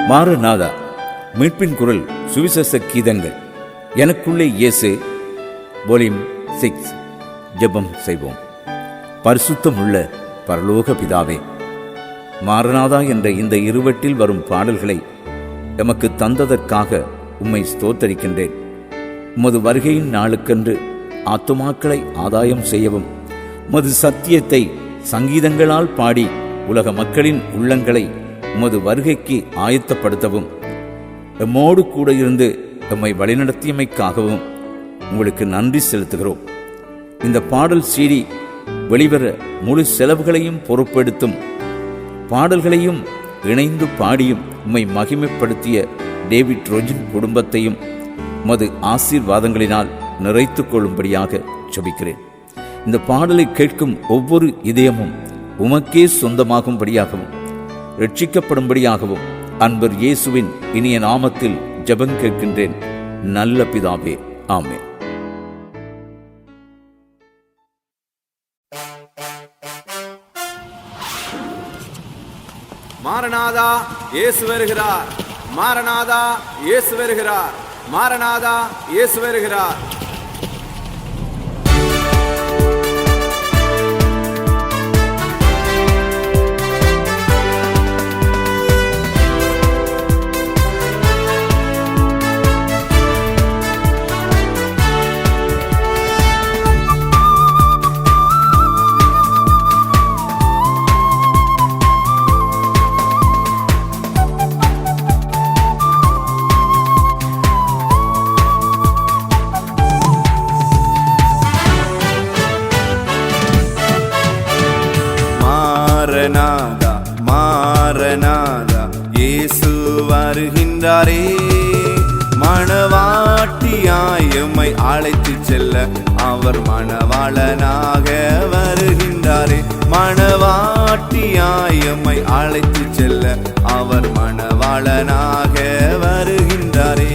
மாரநாதா, மீட்பின் குரல் சுவிசேஷ கீதங்கள். எனக்குள்ளே இயேசு, வால்யூம் 6. ஜெபம் செய்வோம். பரிசுத்தம் உள்ள பரலோக பிதாவே, மாரநாதா என்ற இந்த இருவட்டில் வரும் பாடல்களை எமக்கு தந்ததற்காக உம்மை ஸ்தோத்தரிக்கின்றேன். உமது வருகையின் நாளுக்கென்று ஆத்துமாக்களை ஆதாயம் செய்யவும், உமது சத்தியத்தை சங்கீதங்களால் பாடி உலக மக்களின் உள்ளங்களை உமது வருகைக்கு ஆயத்தப்படுத்தவும், எம்மோடு கூட இருந்து எம்மை வழிநடத்தியமைக்காகவும் உங்களுக்கு நன்றி செலுத்துகிறோம். இந்த பாடல் CD வெளிவர முழு செலவுகளையும் பொறுப்பெடுத்தும் பாடல்களையும் இணைந்து பாடியும் உம்மை மகிமைப்படுத்திய டேவிட் ரோஜின் குடும்பத்தையும் உமது ஆசீர்வாதங்களினால் நிறைத்துக் கொள்ளும்படியாக ஜெபிக்கிறேன். இந்த பாடலை கேட்கும் ஒவ்வொரு இதயமும் உமக்கே சொந்தமாகும்படியாகவும் ரட்சிக்கப்படும்படியாகவும் அன்பர் இயேசுவின் இனிய நாமத்தில் ஜெபம் கேட்கின்றேன் நல்ல பிதாவே, ஆமென். மாரநாதா, இயேசு வருகிறார். மாரநாதா, இயேசு வருகிறார். மாரநாதா, இயேசு வருகிறார். மாரநாதா, மாரநாதா, இயேசு வருகின்றாரே. மணவாட்டியாய் எம்மை அழைத்து செல்ல அவர் மணவாளனாக வருகின்றாரே. மணவாட்டியாய் எம்மை அழைத்து செல்ல அவர் மணவாளனாக வருகின்றாரே.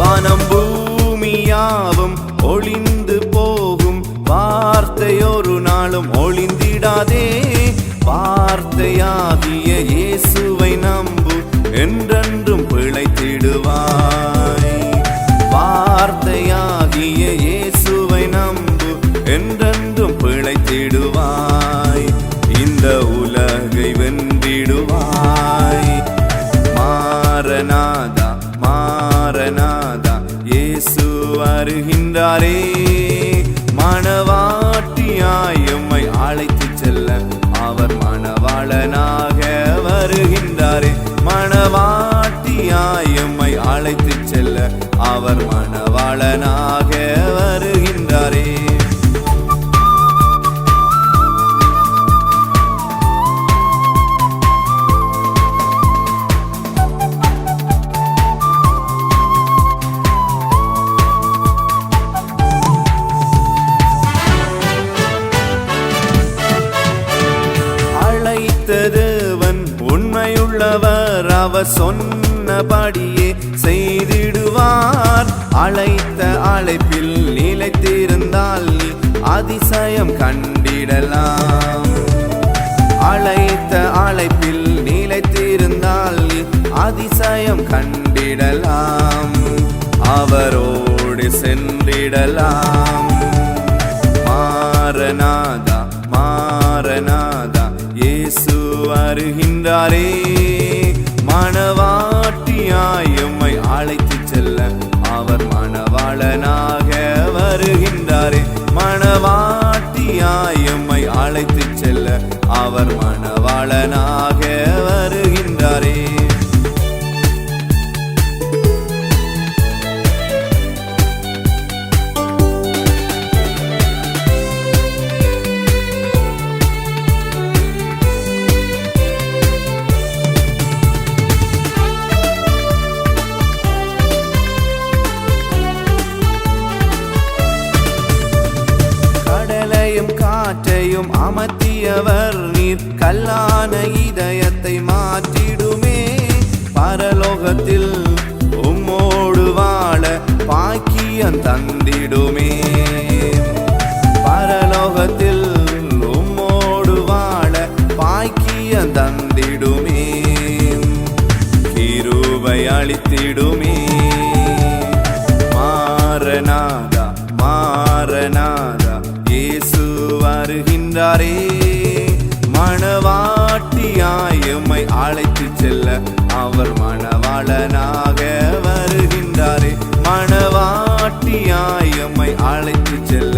வானம் பூமியாவும் ஒளிந்து போகும், வார்த்தையொரு நாளும் ஒளிந்திடாதே. வார்த்தையாகிய இயேசுவை நம்பு, என்றென்றும் பிழைத்திடுவாய். வார்த்தையாகிய இயேசுவை நம்பு, என்றென்றும் பிழைத்திடுவாய். இந்த உலகை வென்றிடுவாய். மாரநாதா, மாரநாதா, இயேசு வருகின்றாரே. மணவாட்டியாய் எம்மை அழைத்து செல்ல அவர் மணவாளனாக வருகின்றாரே. மணவாட்டியாய் எம்மை அழைத்து செல்ல அவர் மணவாளனாக வருகின்றாரே. தேவன் உண்மையுள்ளவர், அவர் சொன்னபடியே செய்திடுவார். அழைத்த அழைப்பில் நிலைத்திருந்தால் அதிசயம் கண்டிடலாம். அழைத்த அழைப்பில் நிலைத்திருந்தால் அதிசயம் கண்டிடலாம். அவரோடு சென்றிடலாம். மாரநாதா, மாரநாதா, இயேசு வருகின்றாரே. மணவாட்டியாய் எம்மை அழைத்து செல்ல அவர் மணவாளனாக வருகின்றாரே. மணவாட்டியாய் எம்மை அழைத்து செல்ல அவர் மணவாளனாக வருகின்றாரே. பெரியவர் நீர், கல்லான இதயத்தை மாற்றிடுமே. பரலோகத்தில் உம்மோடு வாழ பாக்கியம் தந்திடுமே. பரலோகத்தில் உம்மோடு வாழ பாக்கியம் தந்திடுமே. கிருபை அளித்திடுமே. மாரநாதா மாரநாதா இயேசு வருகின்றாரே. மணவாட்டியாய் எம்மை அழைத்துச் செல்ல அவர் மணவாளனாக வருகின்றாரே. மணவாட்டியாய் எம்மை அழைத்துச் செல்ல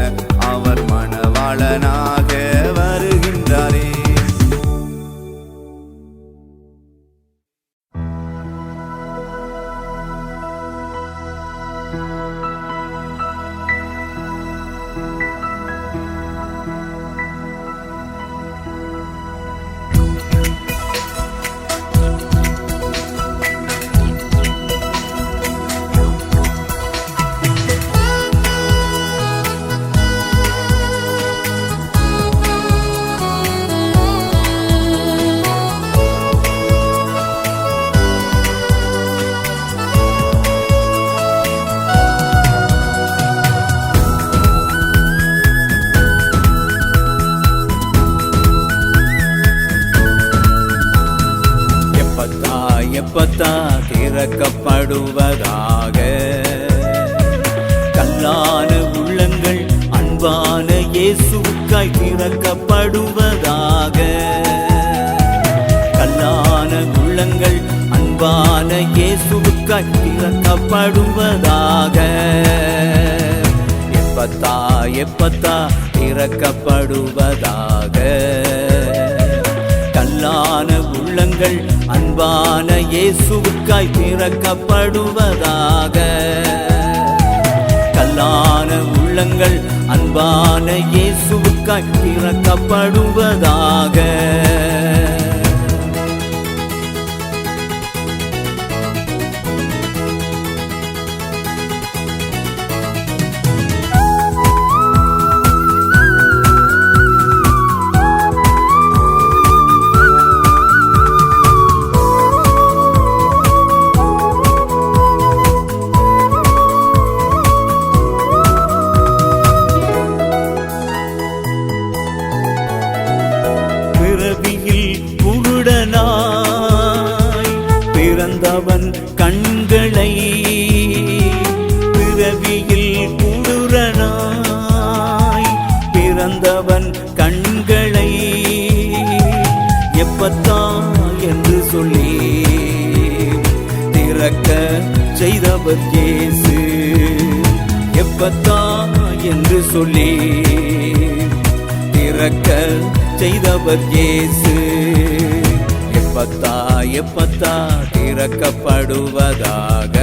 அவர் மணவாளனாக வருகின்றாரே. எப்பத்தா திறக்கப்படுவதாக. கல்லான உள்ளங்கள் அன்பான இயேசுவுக்காய் திறக்கப்படுவதாக. கல்லான உள்ளங்கள் அன்பான இயேசுவுக்காய் திறக்கப்படுவதாக. எப்பத்தா எப்பத்தா திறக்கப்படுவதாக. கல்லான உள்ளங்கள் அன்பான இயேசுவுக்காய் திறக்கப்படுவதாக. கல்லான உள்ளங்கள் அன்பான இயேசுவுக்காய் திறக்கப்படுவதாக. பிறந்தவன் கண்களை பிறவியில் குருடனாய் பிறந்தவன் கண்களை எப்பத்தா என்று சொல்லி திறக்க செய்தவர் இயேசு. எப்பத்தா என்று சொல்லி திறக்க செய்தவர் இயேசு. எப்பத்தா எப்பத்தா திறக்கப்படுவதாக.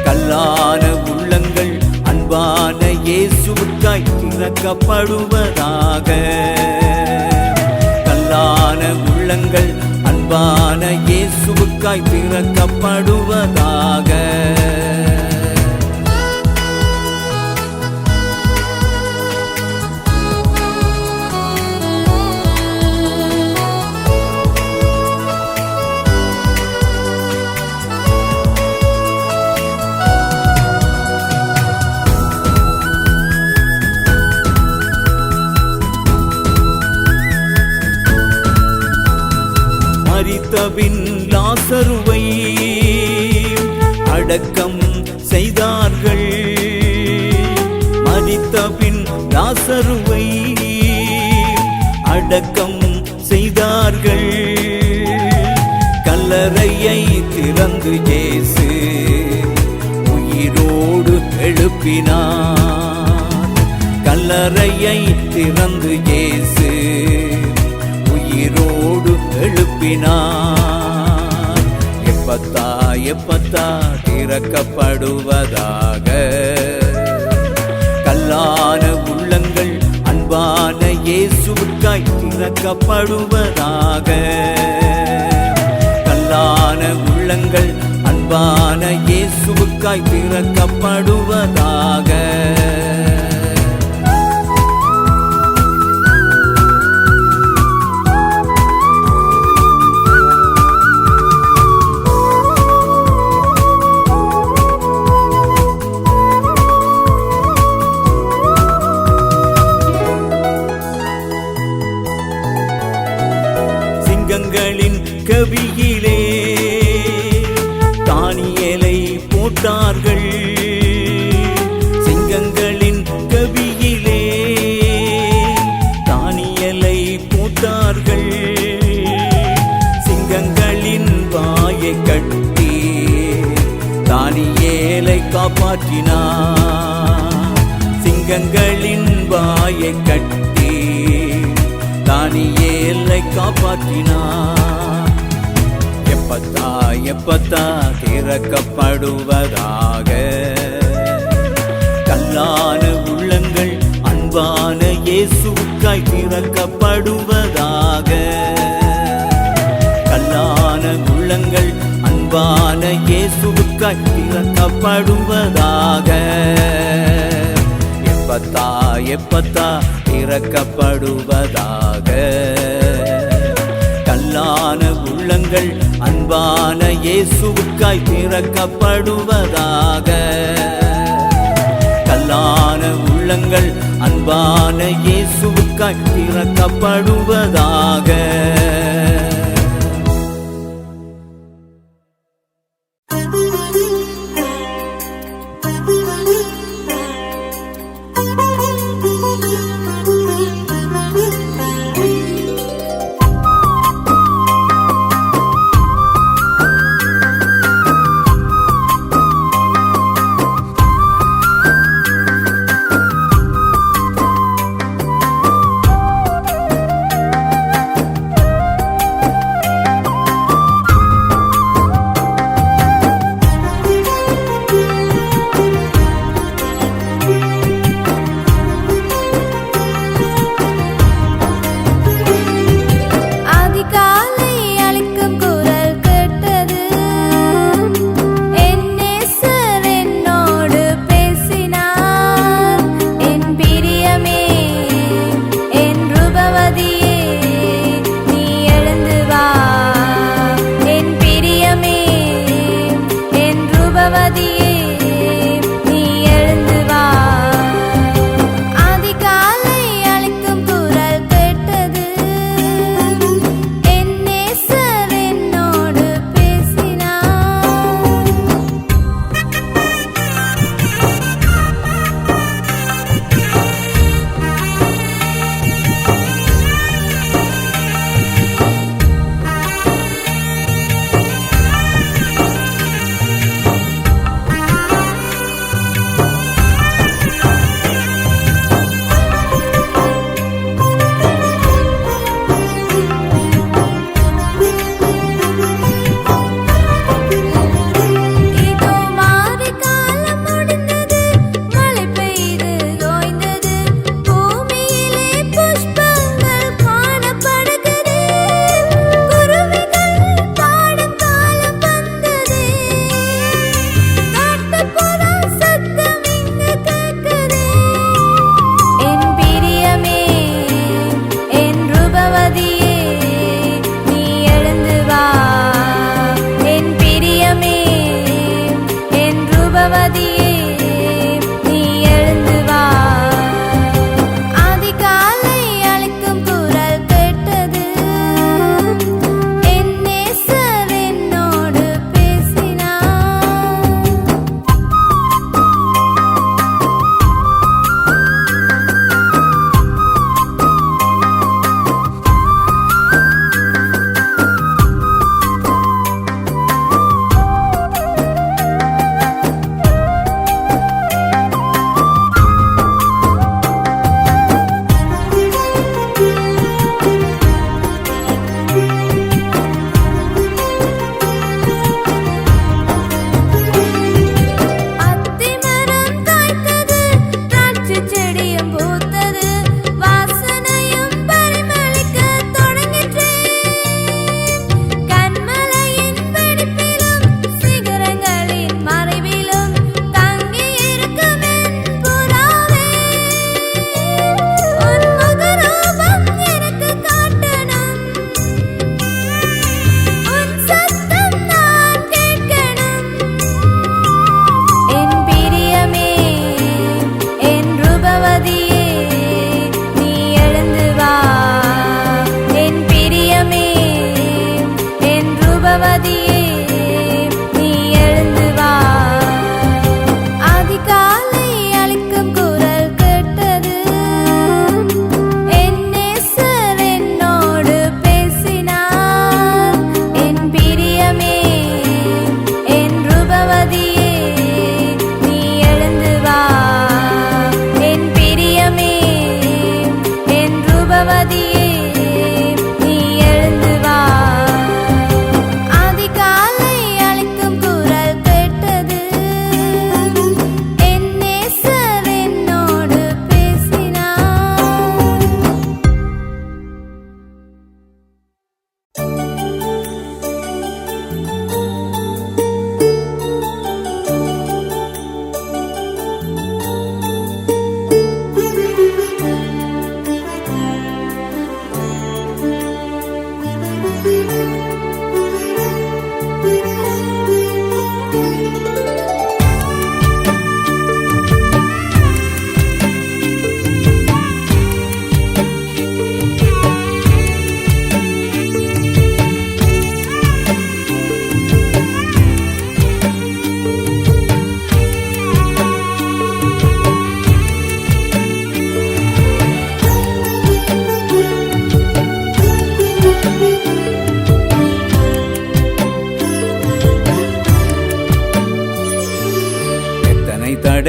கல்லான உள்ளங்கள் அன்பான இயேசுவுக்காய் திறக்கப்படுவதாக. கல்லான உள்ளங்கள் அன்பான இயேசுவுக்காய் திறக்கப்படுவதாக. மரித்தபின் லாசருவை அடக்கம் செய்தார்கள். மரித்தபின் லாசருவை அடக்கம் செய்தார்கள். கல்லறையை திறந்து இயேசு உயிரோடு எழுப்பினார். கல்லறையை திறந்து இயேசு உயிரோடு எழுப்பினார். எப்பத்தா எப்பத்தா திறக்கப்படுவதாக. கல்லான உள்ளங்கள் அன்பான இயேசுவுக்காய் திறக்கப்படுவதாக. கல்லான உள்ளங்கள் அன்பான இயேசுவுக்காய் திறக்கப்படுவதாக. சிங்கங்களின் வாயை கட்டி தானியேலை காப்பாற்றினார். எப்பத்தா எப்பத்தா திறக்கப்படுவதாக, கல்லான உள்ளங்கள் அன்பான இயேசுவுக்காய் திறக்கப்படுவதாக. கல்லான உள்ளங்கள் அன்பான இயேசுவுக்காய் திறக்கப்படுவதாக. எப்பத்தா எப்பத்தா திறக்கப்படுவதாக. கல்லான உள்ளங்கள் அன்பான இயேசுவுக்காய் திறக்கப்படுவதாக. கல்லான உள்ளங்கள் அன்பான இயேசுவுக்காய் திறக்கப்படுவதாக.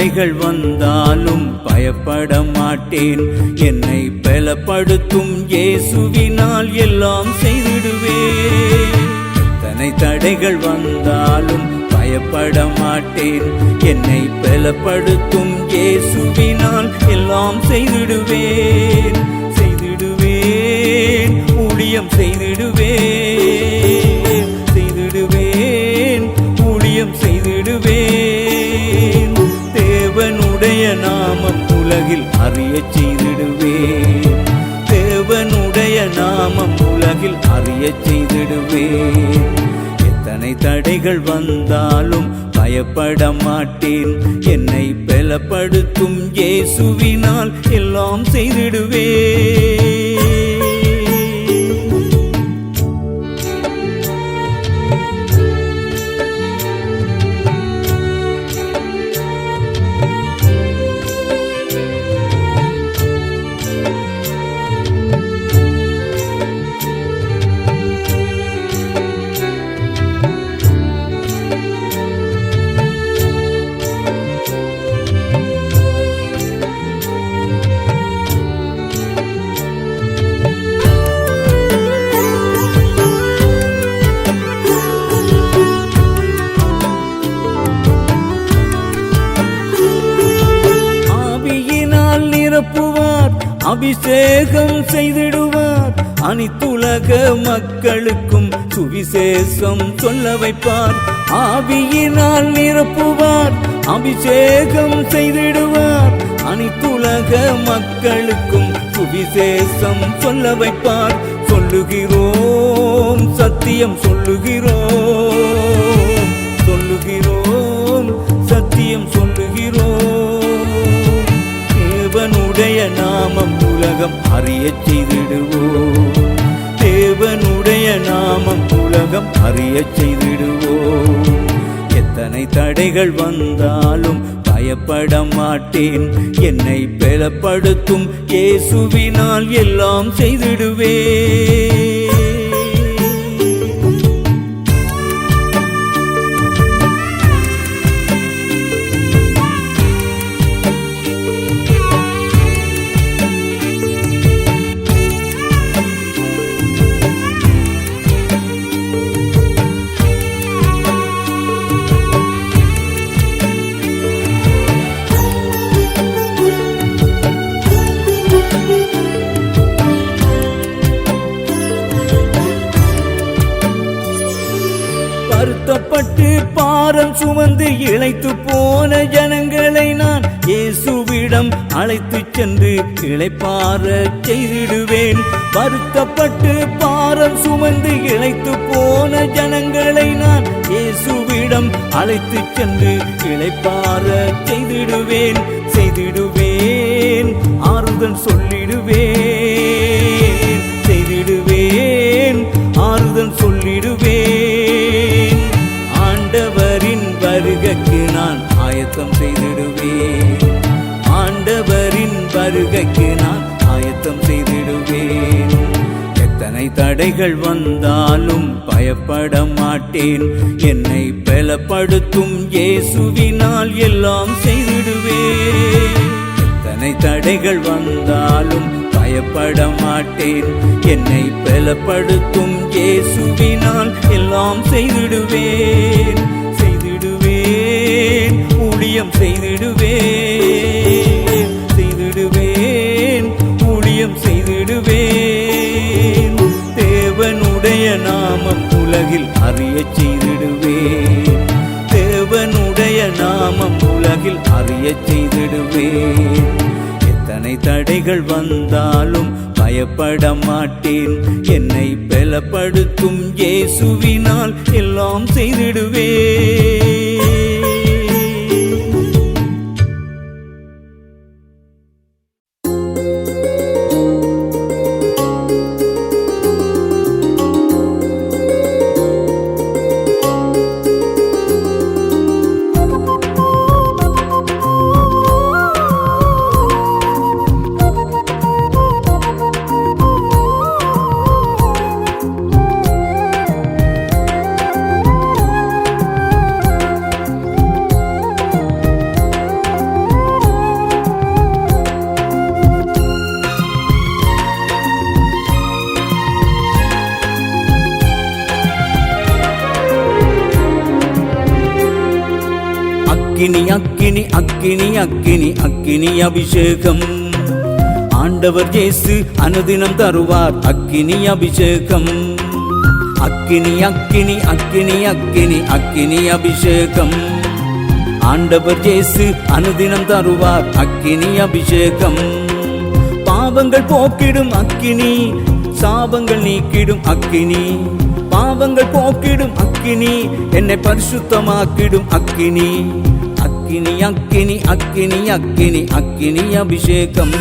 தடைகள் வந்தாலும் பயப்பட மாட்டேன். என்னை பலப்படுத்தும் இயேசுவினால் எல்லாம் செய்திடுவேன். எத்தனை தடைகள் வந்தாலும் பயப்பட மாட்டேன். என்னை பலப்படுத்தும் இயேசுவினால் எல்லாம் செய்திடுவேன். செய்திடுவேன், ஊழியம் செய்திடுவேன். செய்திடுவேன், ஊழியம் செய்திடுவேன். தேவனுடைய நாமம் உலகில் அறியச் செய்திடுவேன். தேவனுடைய நாமம் உலகில் அறியச் செய்திடுவேன். எத்தனை தடைகள் வந்தாலும் பயப்பட மாட்டேன். என்னை பலப்படுத்தும் இயேசுவினால் எல்லாம் செய்திடுவேன். அபிஷேகம் செய்திடுவார். அனைத்துலக மக்களுக்கும் சுவிசேஷம் சொல்ல வைப்பார். ஆவியினால் நிரப்புவார், அபிஷேகம் செய்திடுவார். அனைத்துலக மக்களுக்கும் சுவிசேஷம் சொல்ல வைப்பார். சொல்லுகிறோம், சத்தியம் சொல்லுகிறோம். சொல்லுகிறோம், சத்தியம் சொல்லுகிறோம். தேவனுடைய நாமம் உலகம் அறியச் செய்திடுவோம். தேவனுடைய நாமம் உலகம் அறியச் செய்திடுவோம். எத்தனை தடைகள் வந்தாலும் பயப்பட மாட்டேன். என்னை பலப்படுத்தும் இயேசுவினால் எல்லாம் செய்திடுவேன். வருத்தப்பட்டு பாரம் சுமந்து இளைத்து போன ஜனங்களை நான் இயேசுவிடம் அழைத்து சென்று இளைப்பாற செய்திடுவேன். வருத்தப்பட்டு பாரம் சுமந்து இளைத்து போன ஜனங்களை நான் இயேசுவிடம் அழைத்து சென்று இளைப்பாற செய்திடுவேன். செய்திடுவேன், ஆறுதல் சொல்லிடுவேன். செய்திடுவேன், ஆறுதல் சொல்லிடுவேன். ஆண்டவரின் வருகைக்கு நான் ஆயத்தம் செய்திடுவேன். ஆண்டவரின் வருகைக்கு நான் ஆயத்தம் செய்திடுவேன். எத்தனை தடைகள் வந்தாலும் பயப்பட மாட்டேன். என்னை பலப்படுத்தும் இயேசுவினால் எல்லாம் செய்திடுவேன். எத்தனை தடைகள் வந்தாலும் பயப்பட மாட்டேன். என்னை பலப்படுத்தும் இயேசுவினால் எல்லாம் செய்திடுவேன். செய்திடுவேன், ஊழியம் செய்திடுவேன். செய்திடுவேன், ஊழியம் செய்திடுவேன். தேவனுடைய நாமம் உலகில் அறியச் செய்திடுவேன். தேவனுடைய நாமம் உலகில் அறியச் செய்திடுவேன். எத்தனை தடைகள் வந்தாலும் பயப்பட மாட்டேன். என்னை பலப்படுத்தும் இயேசுவினால் எல்லாம் செய்திடுவேன். அக்கினி அக்கினி அக்கினி அக்கினி அக்கினி அபிஷேகம். ஆண்டவர் இயேசு அனுதினம் தருவார் அக்கினி அபிஷேகம். அக்கினி அக்கினி அக்கினி அக்கினி அக்கினி அபிஷேகம். ஆண்டவர் இயேசு அனுதினம் தருவார் அக்கினி அபிஷேகம். பாவங்கள் போக்கிடும் அக்கினி, சாபங்கள் நீக்கிடும் அக்கினி. பாவங்கள் போக்கிடும் அக்கினி, என்னை பரிசுத்தமாக்கிடும் அக்கினி. அக்கினி அக்கினி அக்கினி அக்கினி அக்கினி அபிஷேகம்.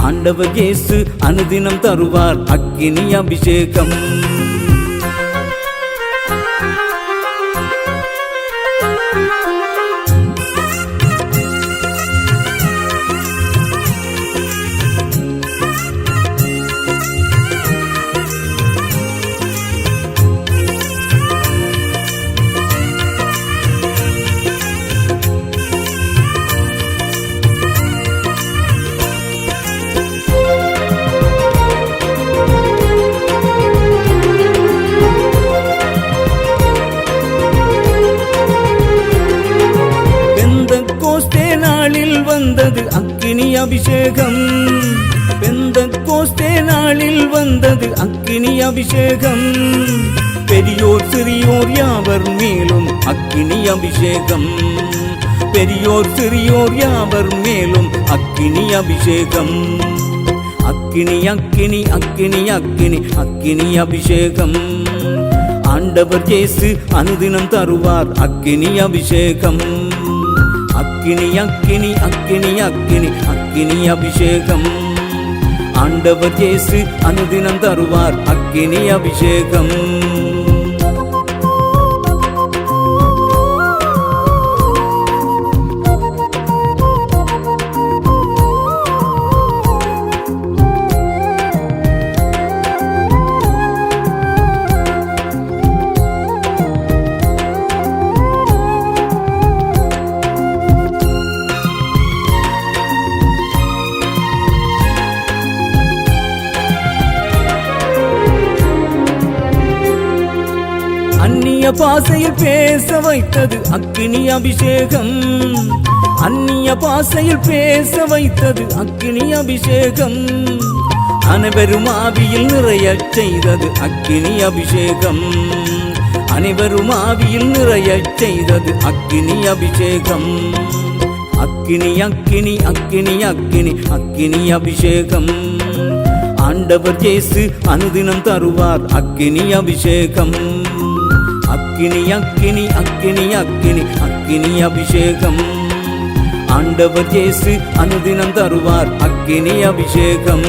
ஆண்டவர் இயேசு அனுதினம் தருவார் அக்கினி அபிஷேகம். வந்தது அக்கினி அபிஷேகம். பெந்தெக்கோஸ்தே நாளில் வந்தது அக்கினி அபிஷேகம். பெரியோர் சிறியோர் யாவர் மேலும் அக்கினி அபிஷேகம். பெரியோர் சிறியோர் யாவர் மேலும் அக்கினி அபிஷேகம். அக்கினி அக்கினி அக்கினி அக்கினி அக்கினி அபிஷேகம். ஆண்டவர் இயேசு அனுதினம் தருவார் அக்கினி அபிஷேகம். அக்கினி அக்கினி அக்கினி அக்கினி அக்கினி அபிஷேகம். ஆண்டவர் இயேசு அனுதினம் தருவார் அக்கினி அபிஷேகம். அந்நிய பாசையில் பேச வைத்தது அக்கினி அபிஷேகம். அந்நிய பாசையில் பேச வைத்தது அக்கினி அபிஷேகம். அனைவரும் ஆவியில் நிறைய செய்தது அக்கினி அபிஷேகம். அனைவரும் ஆவியில் நிறைய செய்தது அக்கினி அபிஷேகம். அக்கினி அக்கினி அக்கினி அக்கினி அக்கினி அபிஷேகம். ஆண்டவர் இயேசு அனுதினம் தருவார் அக்கினி அபிஷேகம். அக்கினி அக்கினி அக்கினி அக்கினி அக்கினி அபிஷேகம். ஆண்டவர் இயேசு அனுதினம் தருவார் அக்கினி அபிஷேகம்.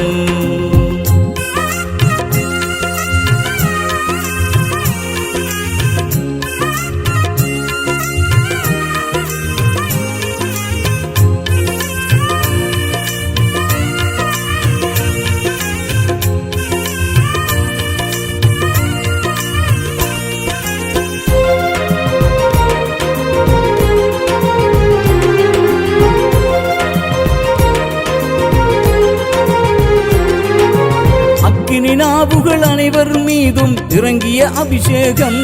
அக்கினி நாவுகள் அனைவர் மீதும் இறங்கிய அபிஷேகம்.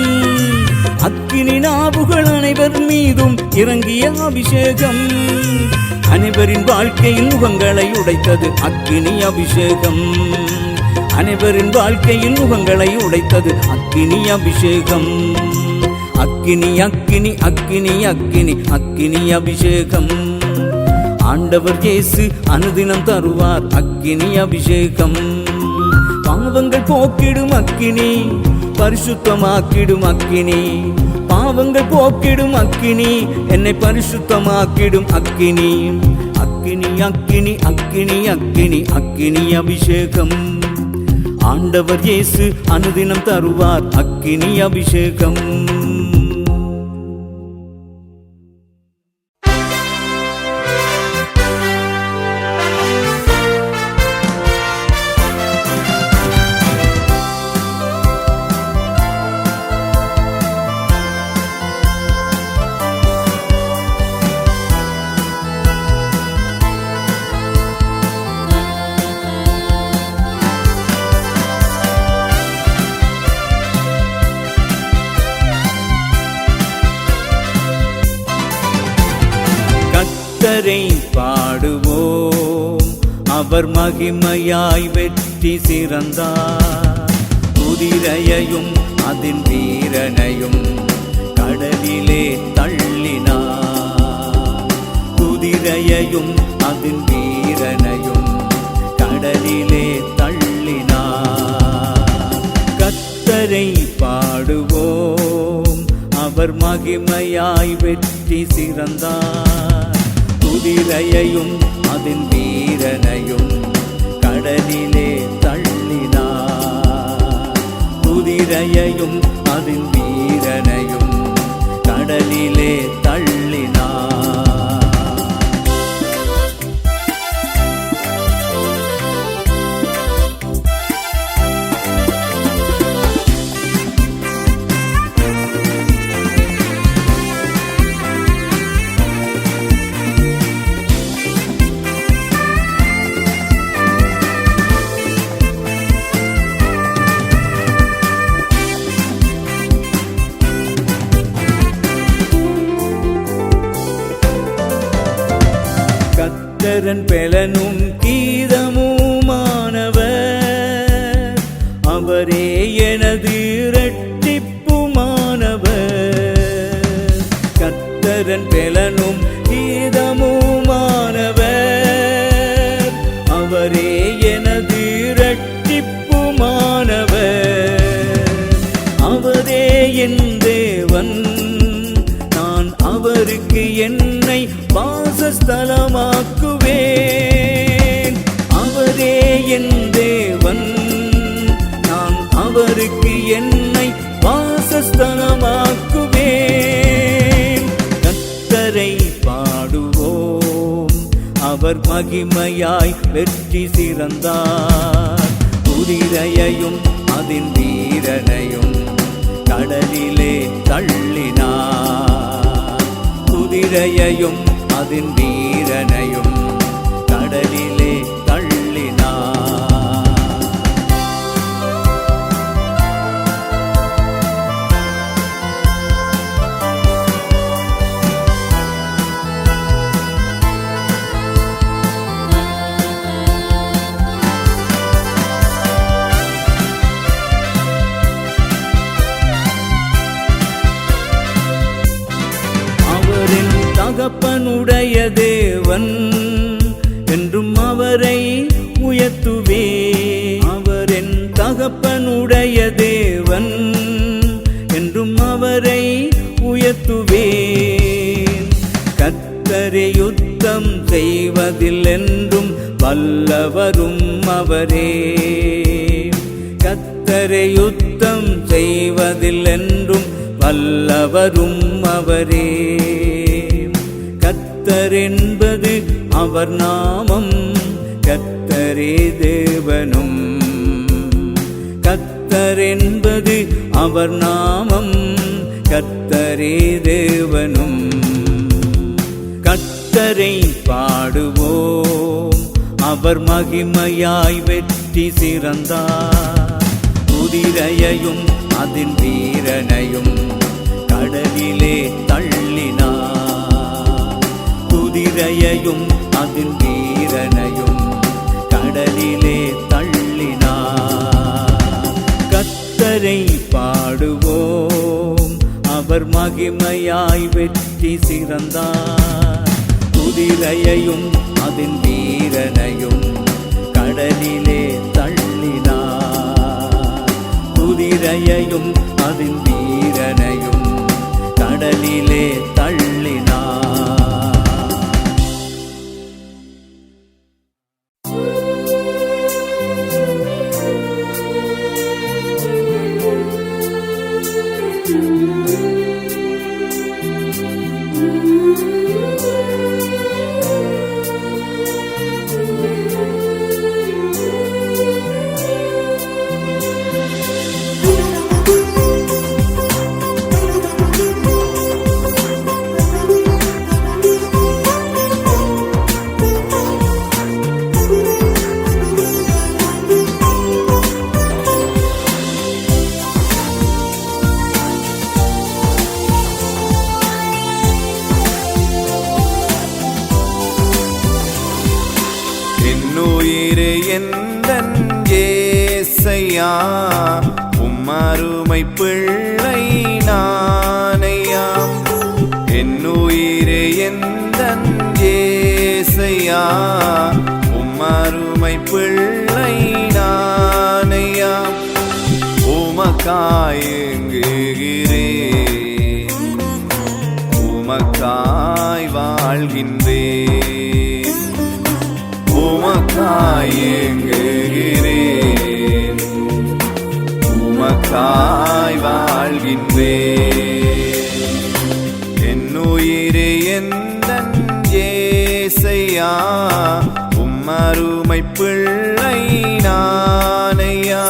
அக்கினி நாவுகள் அனைவர் மீதும் இறங்கிய அபிஷேகம். அனைவரின் வாழ்க்கையில் முகங்களை உடைத்தது அக்கினி அபிஷேகம். அனைவரின் வாழ்க்கையில் முகங்களை உடைத்தது அக்கினி அபிஷேகம். அக்கினி அக்கினி அக்கினி அக்கினி அக்கினி அபிஷேகம். ஆண்டவர் இயேசு அனுதினம் தருவார் அக்கினி அபிஷேகம். பாவங்கள் போக்கிடும் அக்கினி, பரிசுத்தமாக்கிடும் அக்கினி. பாவங்கள் போக்கிடும் அக்கினி, என்னை பரிசுத்தமாக்கிடும் அக்கினி. அக்கினி அக்கினி அக்கினி அக்கினி அக்கினி அபிஷேகம். ஆண்டவர் இயேசு அனுதினம் தருவார் அக்கினி அபிஷேகம். கர்த்தரை பாடுவோம், அவர் மகிமையாய் வெற்றி சிறந்தார். குதிரையையும் அதன் வீரனையும் கடலிலே தள்ளினார். குதிரையையும் அதன் வீரனையும் கடலிலே தள்ளினார். கர்த்தரை பாடுவோம், அவர் மகிமையாய் வெற்றி சிறந்தார். குதிரையையும் அதன் வீரனையும் கடலிலே தள்ளினார். குதிரையையும் அதன் வீரனையும் கடலிலே தள்ளினார். கர்த்தரன் பெலனும் கீதமுமானவர், அவரே எனது இரட்சிப்புமானவர். கர்த்தரன் பெலனும் கீதமுமானவர், அவரே எனது இரட்சிப்புமானவர். அவரே என் தேவன், நான் அவருக்கு என்னை வாசஸ்தலமாக்குவேன். அவரே என் தேவன், நான் அவருக்கு என்னை வாசஸ்தலமாக்குவேன். கர்த்தரை பாடுவோம், அவர் மகிமையாய் வெற்றி சிறந்தார். குதிரையையும் அதன் வீரனையும் கடலிலே தள்ளினார். குதிரையையும் அதன் வீரனையும் கடலிலே தள்ளினார். தகப்பனுடைய தேவன் என்றும் அவரை உயர்த்துவே. அவர் என் தகப்பனுடைய தேவன் என்றும் அவரை உயர்த்துவே. கர்த்தரே யுத்தம் செய்வதில் என்றும் வல்லவரும் அவரே. கர்த்தரே யுத்தம் செய்வதில் என்றும் வல்லவரும் அவரே. கர்த்தர் என்பது அவர் நாமம், கர்த்தரே தேவனும். கர்த்தர் என்பது அவர் நாமம், கர்த்தரே தேவனும். கர்த்தரை பாடுவோம், அவர் மகிமையாய் வெற்றி சிறந்தார். குதிரையையும் அதன் வீரனையும் கடலிலே தள்ளினார். குதிரையையும் அதன் வீரனையும் கடலிலே தள்ளினார். கர்த்தரை பாடுவோம், அவர் மகிமையாய் வெற்றி சிறந்தார். குதிரையையும் அதன் வீரனையும் கடலிலே தள்ளினார். குதிரையையும் அதன் வீரனையும் கடலிலே தள்ளினார். என்னுயிரே எந்தன் ஏசையா உம்மருமை பிள்ளை நானையா என்னுயிரே எந்தன் ஏசையா உம்மருமை பிள்ளை நானையா உமக்காய் ஏங்குகிறேன் உமக்காய் வாழ்கின்றேன் உமக்காய் ஏங்குகிறேன் உமக்காய் வாழ்கின்றேன் என்னுயிரே எந்தன் ஏசையா உம்மருமை பிள்ளை நானையா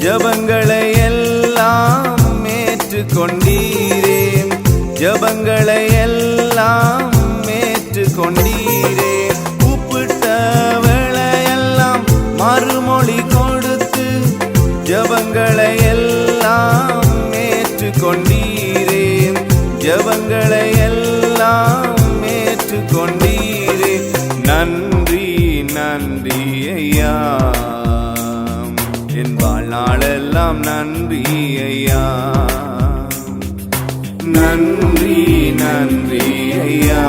ஜபங்களை எல்லாம் ஏற்றுக்கொண்டீரே ஜபங்களை எல்லாம் ஏற்றுக்கொண்டீரே கூப்பிட்ட வேளையெல்லாம் மறுமொழி கொடுத்து ஜபங்களை எல்லாம் ஏற்றுக்கொண்டீரே ஜபங்களை எல்லாம் ஏற்றுக்கொண்டீரே நன்றி நன்றி ஐயா என் வாழ்நாளெல்லாம் நன்றி ஐயா நன்றி நன்றி ஐயா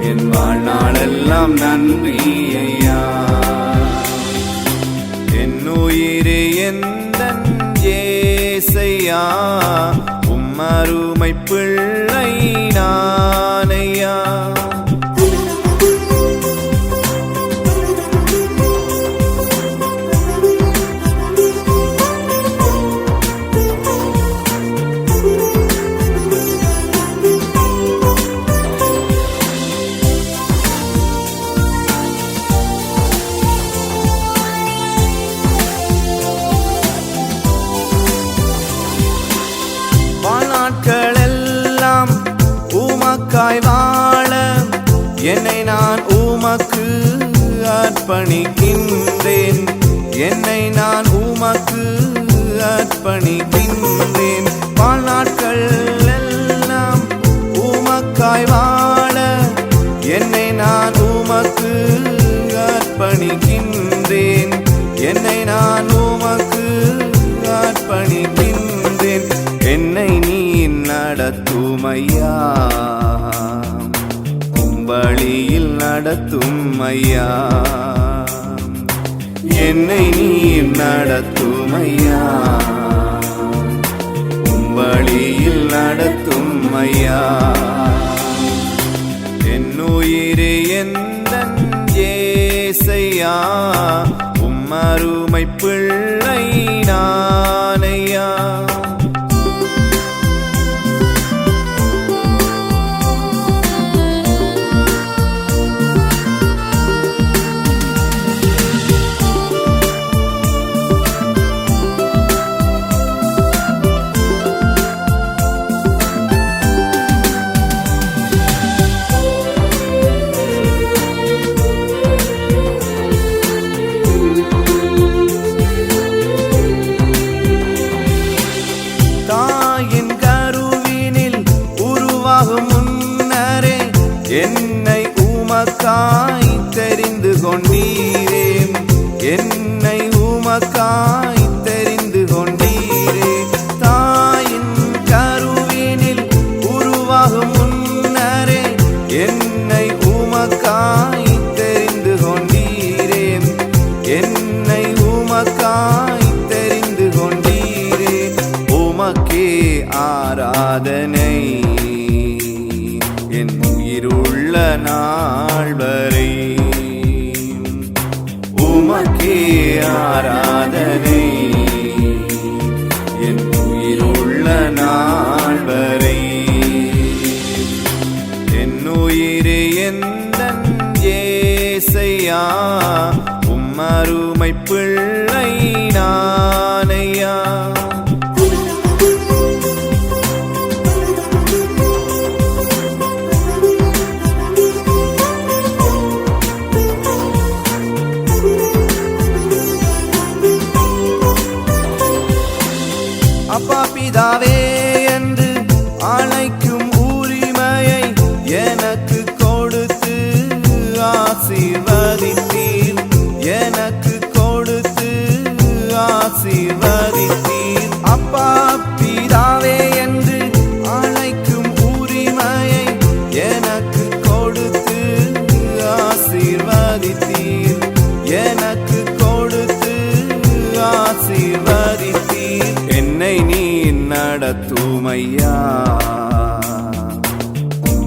என் வாழ்நாளெல்லாம் நன்றி ஐயா என்னுயிரே எந்தன் ஏசையா உம்மருமை பிள்ளை நானையா வாழ்நாட்களெல்லாம் உமக்காய் வாழ என்னை நான் உமக்கு அர்ப்பணிக்கின்றேன் என்னை நான் உமக்கு அர்ப்பணிக்கின்றேன் வாழ்நாட்கள் எல்லாம் உமக்காய் வாழ என்னை நான் உமக்கு அர்ப்பணிக்கின்றேன் என்னை நான் உமக்கு அர்ப்பணிக்கின்றேன் என்னை நீ நடத்தும் ஐயா வழியில் நடத்தும் ஐயா என்னை நீ நடத்தும் ஐயா வழியில் நடத்தும் ஐயா என்னுயிரே எந்தன் ஏசையா உம்மருமை பிள்ளை நானையா என்னை உமக்காய் தெரிந்து கொண்டீரே என்னை உமக்காய் தெரிந்து கொண்டீரே தாயின் கருவினில் உருவாகும் முன்னரே என்னை உமக்காய் தெரிந்து கொண்டீரே என்னை உமக்காய் தெரிந்து கொண்டீரே உமக்கே ஆராதனை என் உயிருள்ள நாள் வரை உமக்கே ஆராதனை என் உயிருள்ள நாள் வரை ஏசையா உம்மருமை பிள்ளை நானையா. அப்பா பிதாவே என்று அழைக்கும் உரிமையை எனக்கு கொடுத்து ஆசீர்வதித்தீர், எனக்கு கொடுத்து ஆசீர்வதித்தீர். அப்பா பிதாவே என்று அழைக்கும் உரிமையை எனக்கு கொடுத்து ஆசீர்வதித்தீர், எனக்கு கொடுத்து ஆசீர்வதித்தீர். என்னை நீ நடத்தும் ஐயா,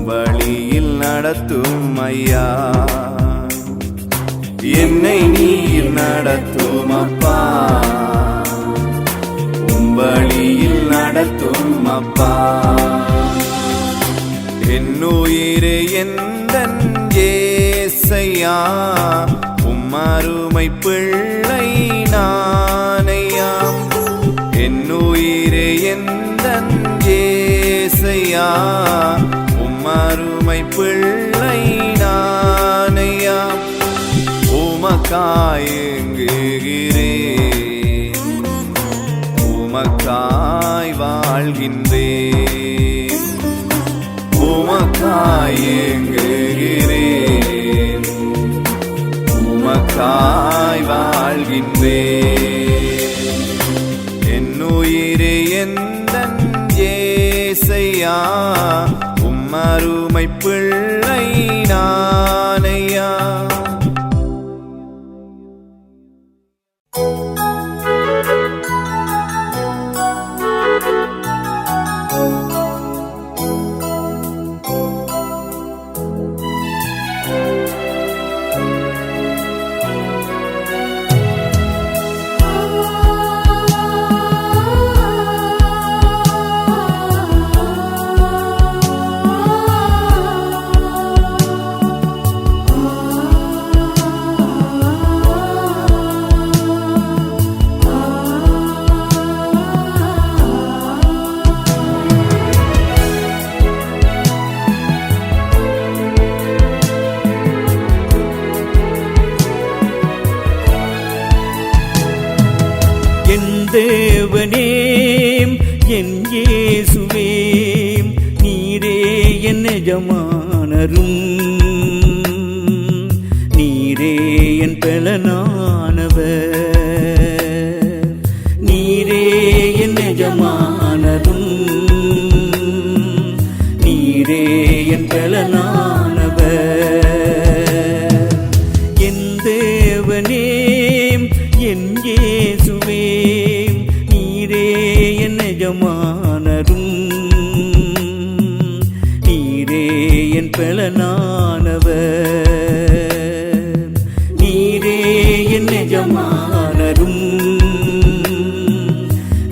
வழியில் நடத்தும் ஐயா. என்னை நீர் நடத்தும் அப்பா, வழியில் நடத்தும் அப்பா. என்னுயிரே எந்தன் ஏசையா உம்மருமை பிள்ளை நானையா. என்னுயிரே எந்தன் ஏசையா உம்மருமை பிள்ளை நானையா. உமக்காய் ஏங்குகிறேன், உமக்காய் வாழ்கின்றேன், உமக்காய் ஏங்குகிறேன், உமக்காய் வாழ்கின்றேன். என்னுயிரே எந்தன் ஏசையா உம்மருமை பிள்ளை நானையா. தேவனே என் இயேசுவே நீரே என் எஜமானரும், நீரே என் பலனானவர், நீரே என் எஜமானரும், நீரே என் பலனானவர். என் தேவனே என் இயேசுவே நீரே என் எஜமானரும், நீரே என் பலனானவர், நீரே என் எஜமானரும்,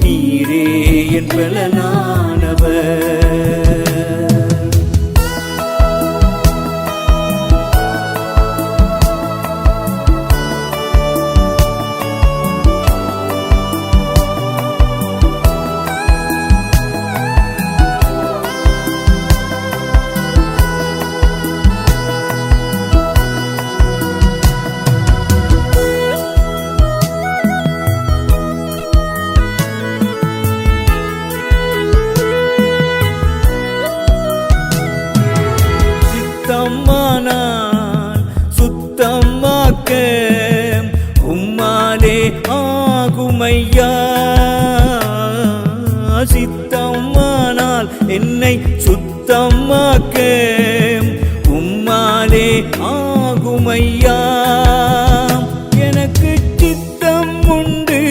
நீரே என் பலனானவர். சுத்தமாக்க உம்மாலே ஆகுமையா, சித்தமானால் என்னை சுத்தமாக்க உம்மாலே ஆகுமையா. எனக்கு சித்தம் உண்டு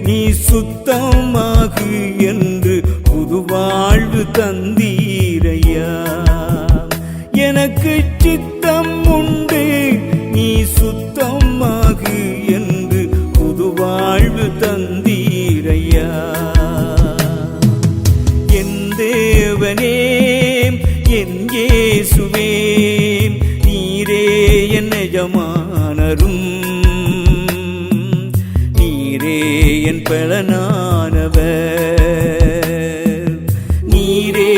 நீ சுத்தமாகு என்று புது வாழ்வு தந்தீரையா. எனக்கு சித்தம் உண்டு நீ சுத்தமாகு என்று புது வாழ்வு தந்தீரையா. என் தேவனே என் இயேசுவே நீரே என் எஜமான எஜமானரும் நீரே என் பலனானவர் நீரே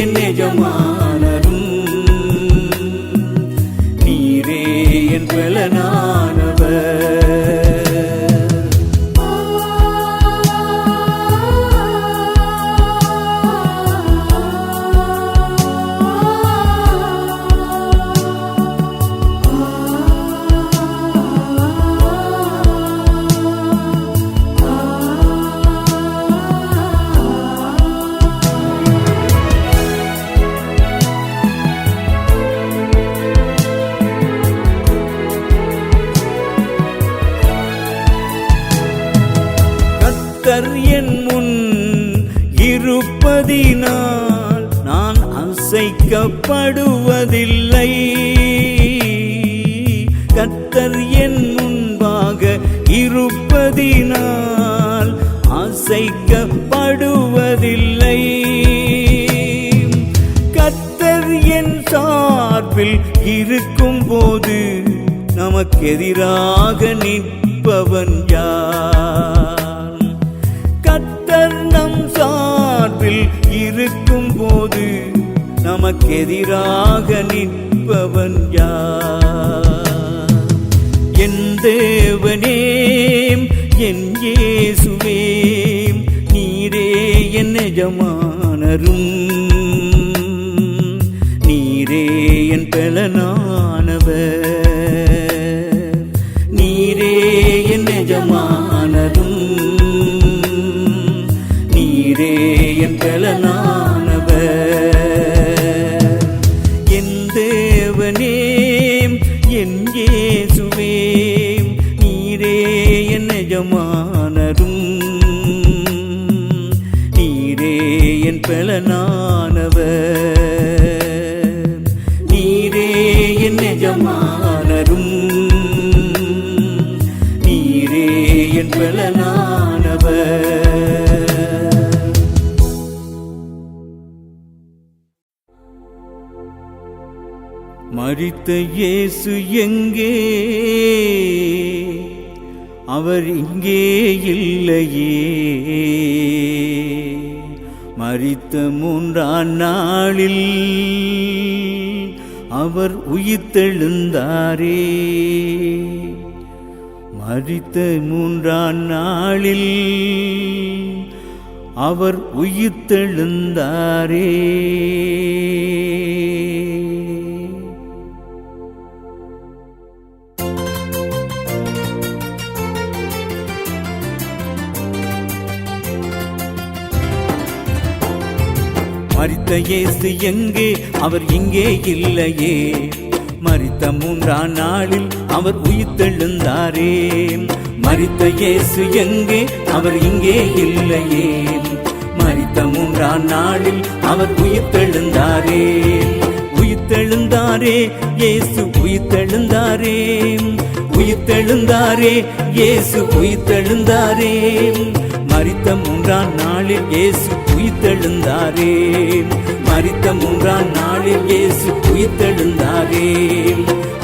என் எஜமானரும் நீரே என் பலனானவர் கர்த்தர் என் முன் இருப்பதினால் நான் அசைக்கப்படுவதில்லை கர்த்தர் என் முன்பாக இருப்பதினால் அசைக்கப்படுவதில்லை கர்த்தர் என் சார்பில் இருக்கும்போது நமக்கெதிராக நிற்பவன் யார் கர்த்தர் நம் சார்பில் இருக்கும்போது நமக்கெதிராக நிற்பவன் யார் என் தேவனே என் இயேசுவே நீரே என் எஜமானரும் நீரே என் பலனானவர் நீரே என் எஜமானரும் நீரே என் பலனானவர் என் தேவனே என் இயேசுவே நீரே என் எஜமானரும் நீரே என் பலனானவர் நீரே என் எஜமானரும் நீரே என் பலனானவர் மரித்த இயேசு எங்கே அவர் இங்கே இல்லையே மரித்த மூன்றாம் நாளில் அவர் உயிர்த்தெழுந்தாரே மரித்த மூன்றாம் நாளில் அவர் உயிர்த்தெழுந்தாரே மரித்த இயேசு எங்கே அவர் இங்கே இல்லையே மரித்த மூன்றாம் நாளில் அவர் உயிர்த்தெழுந்தாரே மரித்த இயேசு எங்கே அவர் இங்கே இல்லையே மரித்த மூன்றாம் நாளில் அவர் உயிர்த்தெழுந்தாரே உயிர்த்தெழுந்தாரே இயேசு உயிர்த்தெழுந்தாரே உயிர்த்தெழுந்தாரே இயேசு உயிர்த்தெழுந்தாரே மரித்த மூன்றாம் நாளில் இயேசு உயிர்த்தெழுந்தாரே மரித்த மூன்றாம் நாளில் இயேசு உயிர்த்தெழுந்தாரே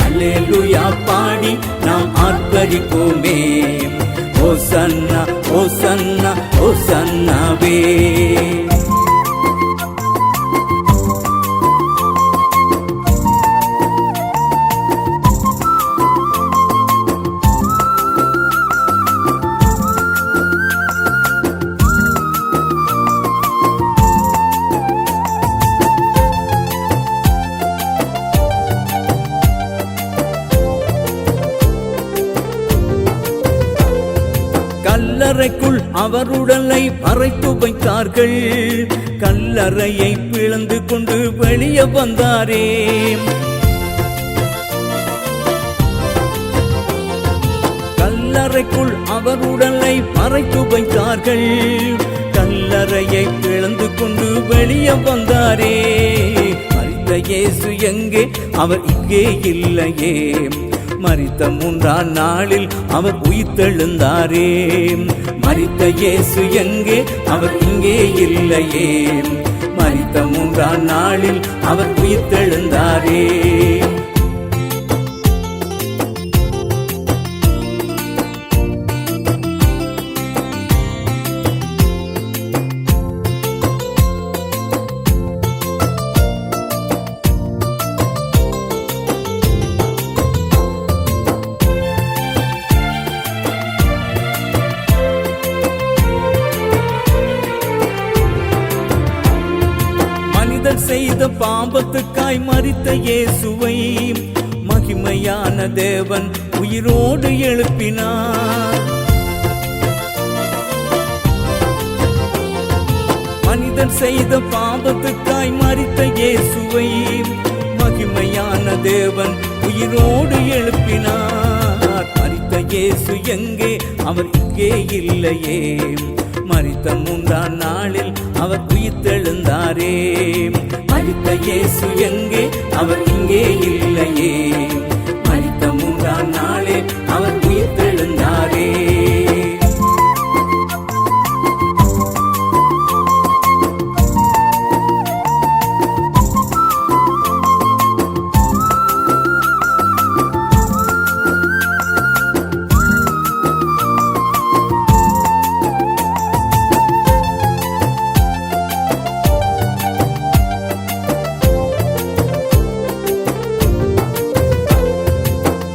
அல்லேலூயா பாடி நாம் ஆர்ப்பரிப்போமே ஓசன்னா ஓசன்னா ஓசன்னாவே கல்லறைக்குள் அவர் உடலை மறைத்து வைத்தார்கள் கல்லறையை பிளந்து கொண்டு வெளியே வந்தாரே கல்லறைக்குள் அவர் உடலை மறைத்து வைத்தார்கள் கல்லறையை பிளந்து கொண்டு வெளியே வந்தாரே மரித்த இயேசு எங்கே அவர் இங்கே இல்லையே மரித்த மூன்றாம் நாளில் அவர் உயிர்த்தெழுந்தாரே மரித்த இயேசு எங்கே அவர் இங்கே இல்லையே மரித்த மூன்றாம் நாளில் அவர் உயிர்த்தெழுந்தாரே மனிதன் செய்த பாவத்துக்காய் மரித்த இயேசுவை மகிமையான தேவன் உயிரோடு எழுப்பினார். மனிதன் செய்த பாவத்துக்காய் மரித்த இயேசுவை மகிமையான தேவன் உயிரோடு எழுப்பினார். மரித்த இயேசு எங்கே? அவர் இங்கே இல்லையே. மரித்த 3ஆம் நாளில் அவர் உயிர்த்தெழுந்தாரே. மரித்த இயேசு எங்கே? அவர் இங்கே இல்லையே. மரித்த 3ஆம் நாளில் அவர் உயிர்த்தெழுந்தாரே.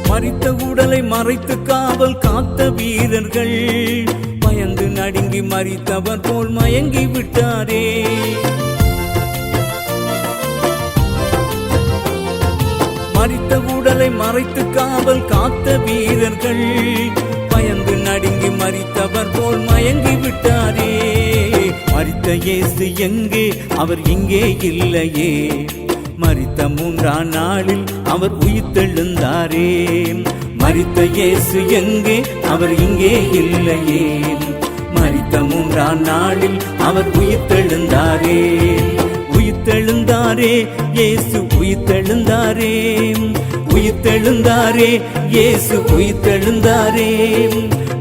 மரித்த உடலை மறைத்து காவல் காத்த வீரர்கள் பயந்து நடுங்கி மரித்தவர் போல் மயங்கி விட்டாரே. மரித்த உடலை மறைத்து காவல் காத்த வீரர்கள் பயந்து நடுங்கி மரித்தவர் போல் மயங்கி விட்டாரே. மரித்த இயேசு எங்கே? அவர் இங்கே இல்லையே. மரித்த 3ஆம் நாளில் அவர் உயிர்த்தெழுந்தாரே. மரித்த இயேசு எங்கே? அவர் இங்கே இல்லையே. மரித்த 3ஆம் நாளில் அவர் உயிர்த்தெழுந்தாரே. உயிர்த்தெழுந்தாரே இயேசு உயிர்த்தெழுந்தாரே. உயிர்த்தெழுந்தாரே இயேசு உயிர்த்தெழுந்தாரே.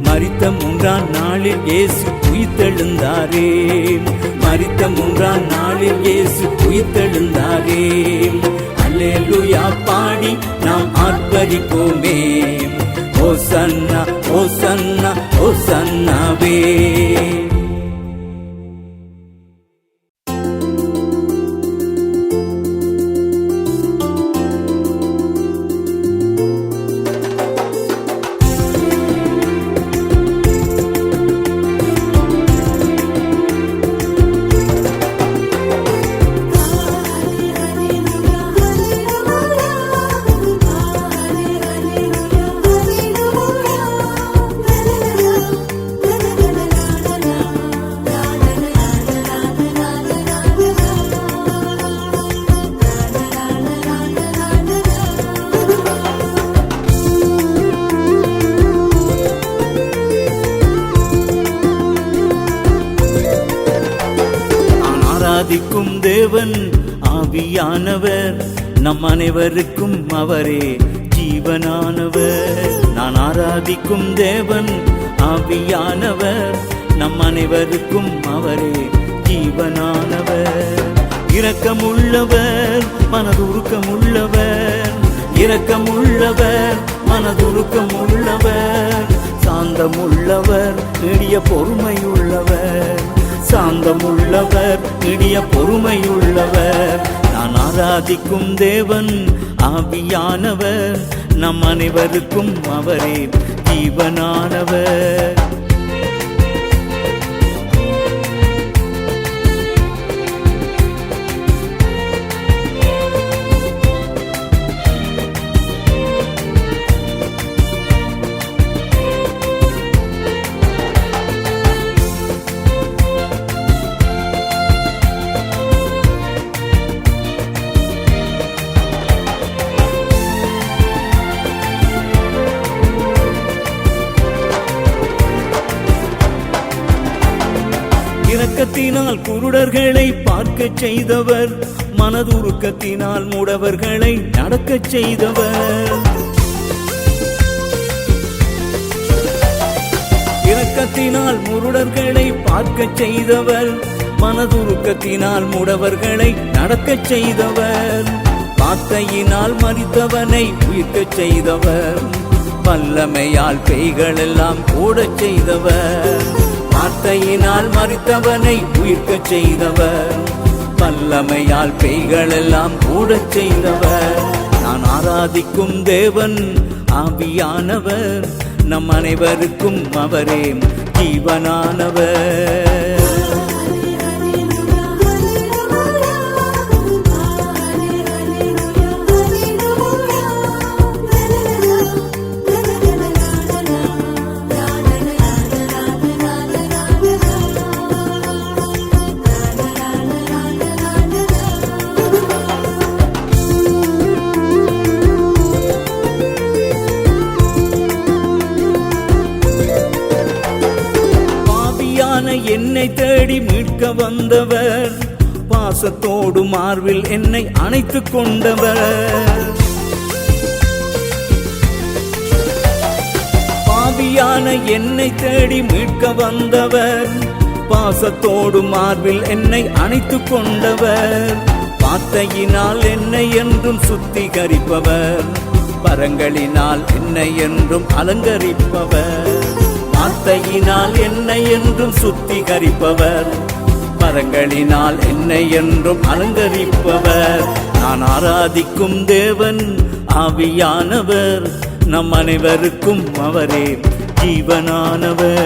மரித்த 3ஆம் நாளில் இயேசு உயிர்த்தெழுந்தாரே. மரித்த 3ஆம் நாளில் இயேசு உயிர்த்தெழுந்தாரே. அல்லேலூயா பாடி நாம் ஆர்ப்பரிப்போமே. ஓசன்னா ஓசன்னா ஓசன்னாவே. ஆராதிக்கும் தேவன் ஆவியானவர், நம் அனைவருக்கும் அவரே ஜீவனானவர். நான் ஆராதிக்கும் தேவன் ஆவியானவர், நம் அனைவருக்கும் அவரே ஜீவனானவர். இரக்கமுள்ளவர் மனதுருக்கமுள்ளவர், இரக்கமுள்ளவர் மனதுருக்கமுள்ளவர். சாந்தமுள்ளவர் நெடிய பொறுமையுள்ளவர், சாந்தமுள்ளவர் நெடிய பொறுமையுள்ளவர். நான் ஆராதிக்கும் தேவன் ஆவியானவர், நம் அனைவருக்கும் அவரே ஜீவனானவர். இரக்கத்தினால் குருடர்களை பார்க்கச் செய்தவர், மனதுருக்கத்தினால் மூடவர்களை நடக்கச் செய்தவர். இரக்கத்தினால் முருடர்களை பார்க்கச் செய்தவர், மனதுருக்கத்தினால் மூடவர்களை நடக்கச் செய்தவர். வார்த்தையினால் மரித்தவனை உயிர்க்கச் செய்தவர், வல்லமையால் பேய்களெல்லாம் ஓடச் செய்தவர். வார்த்தையினால் மரித்தவனை உயிர்க்கச் செய்தவர், வல்லமையால் பேய்களெல்லாம் ஓடச் செய்தவர். நான் ஆராதிக்கும் தேவன் ஆவியானவர், நம் அனைவருக்கும் அவரே ஜீவனானவர். தேடி மீட்க வந்தவர், பாசத்தோடு மார்பில் என்னை அணைத்துக் கொண்டவர். பாவியான என்னை தேடி மீட்க வந்தவர், பாசத்தோடு மார்பில் என்னை அணைத்துக் கொண்டவர். வார்த்தையினால் என்னை என்றும் சுத்திகரிப்பவர், வரங்களினால் என்னை என்றும் அலங்கரிப்பவர். வார்த்தையினால் என்னை என்றும் சுத்திகரிப்பவர், வரங்களினால் என்னை என்றும் அலங்கரிப்பவர். நான் ஆராதிக்கும் தேவன் ஆவியானவர், நம் அனைவருக்கும் அவரே ஜீவனானவர்.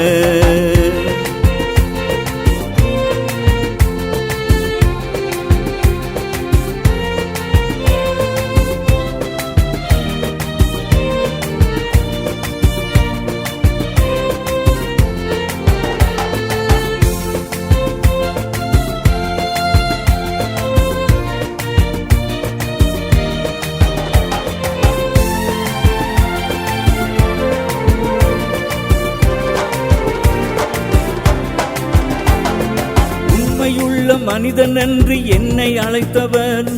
மனிதன் என்று என்னை அழைத்தவர்,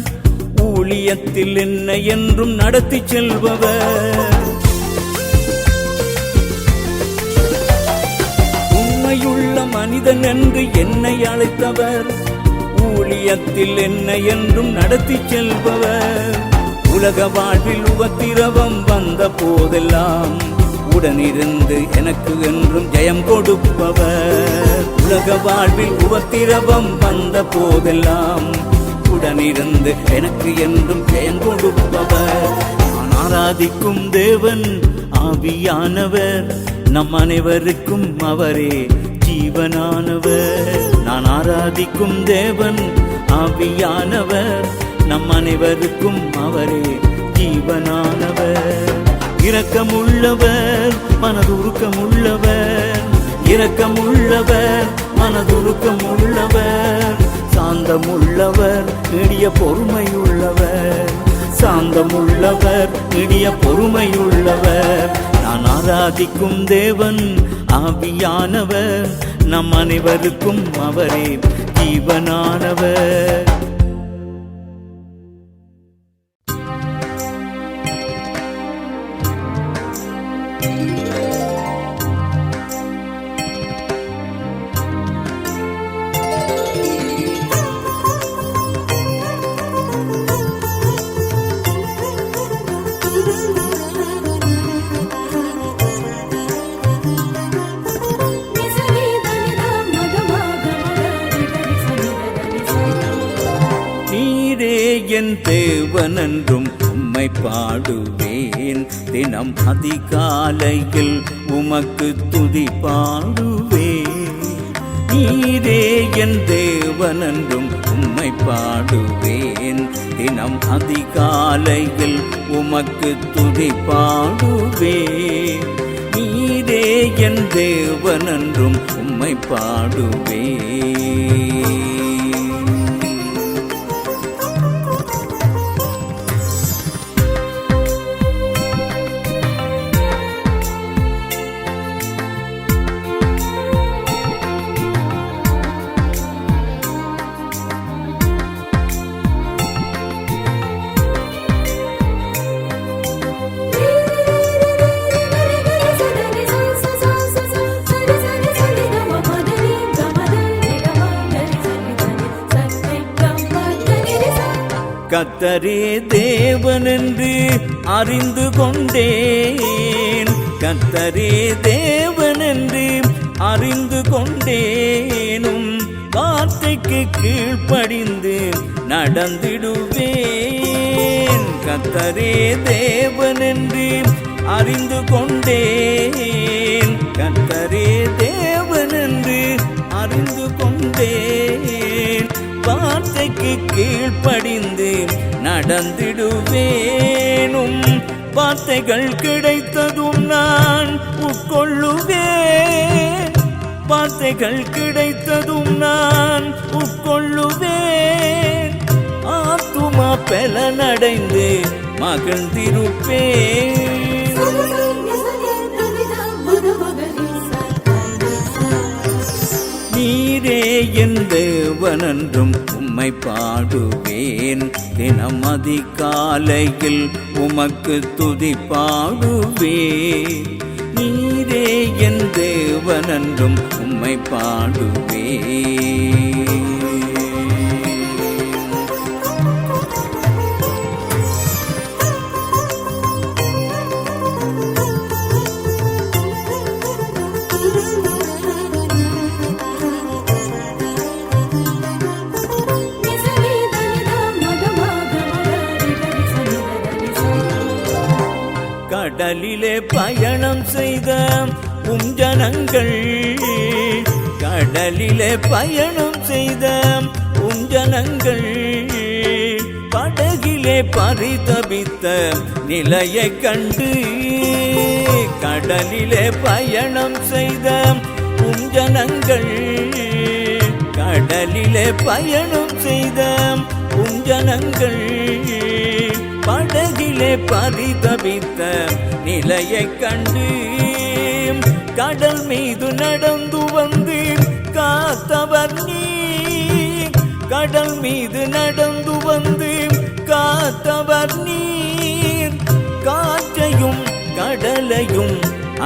ஊழியத்தில் என்னை என்றும் நடத்தி செல்பவர். உண்மையுள்ள மனிதன் என்று என்னை அழைத்தவர், ஊழியத்தில் என்னை என்றும் நடத்தி செல்பவர். உலக வாழ்வில் உபத்திரவம் வந்த போதெல்லாம் உடனிருந்து எனக்கு என்றும் ஜெயம் கொடுப்பவர். உலக வாழ்வில் உபத்திரவம் வந்த போதெல்லாம் உடனிருந்து எனக்கு என்றும் ஜெயம் கொடுப்பவர். நான் ஆராதிக்கும் தேவன் ஆவியானவர், நம் அனைவருக்கும் அவரே ஜீவனானவர். நான் ஆராதிக்கும் தேவன் ஆவியானவர், நம் அனைவருக்கும் அவரே ஜீவனானவர். இரக்கமுள்ளவர், மனதுருக்கமுள்ளவர், இரக்கமுள்ளவர், மனதுருக்கமுள்ளவர், சாந்தமுள்ளவர், நெடிய பொறுமையுள்ளவர், சாந்தமுள்ளவர், நெடிய பொறுமையுள்ளவர். நான் ஆராதிக்கும் தேவன் ஆவியானவர், நம் அனைவருக்கும் அவரே ஜீவனானவர். என் தேவனென்றும் உம்மை பாடுவேன், தினம் அதிகாலையில் உமக்கு துதி பாடுவேன். நீரே என் தேவனென்றும் உம்மை பாடுவேன், தினம் அதிகாலையில் உமக்கு துதி பாடுவேன். நீரே என் தேவனென்றும் உம்மை பாடுவேன். கர்த்தரே தேவனென்று அறிந்து கொண்டேன், கர்த்தரே தேவனென்று அறிந்து கொண்டேனும் வார்த்தைக்கு கீழ்ப்படிந்து நடந்திடுவேன். கர்த்தரே தேவனென்று அறிந்து கொண்டேன், கர்த்தரே தேவனென்று அறிந்து கொண்டேன், வார்த்தைக்கு கீழ்ப்படிந்து நடந்திடுவேனும் வார்த்தைகள் கிடைத்ததும் நான் உட்கொள்ளுவேன், வார்த்தைகள் கிடைத்ததும் நான் உட்கொள்ளுவேன். ஆத்துமா பலனடைந்து மகிழ்ந்திருப்பேன். நீரே தேவனென்றும் உம்மை பாடுவேன். தினம் அதிகாலையில் உமக்கு துதி பாடுவேன். நீரே என் தேவனென்றும் உம்மை பாடுவேன். கடலிலே பயணம் செய்த ஜனங்கள், கடலிலே பயணம் செய்த ஜனங்கள், படகிலே பரிதபித்த நிலையை கண்டு, கடலிலே பயணம் செய்த ஜனங்கள், கடலிலே பயணம் செய்த ஜனங்கள், படகிலே பரிதபித்த நிலையை கண்டு, கடல் மீது நடந்து வந்து காத்தவர் நீர், கடல் மீது நடந்து வந்து காத்தவர் நீர், காற்றையும் கடலையும்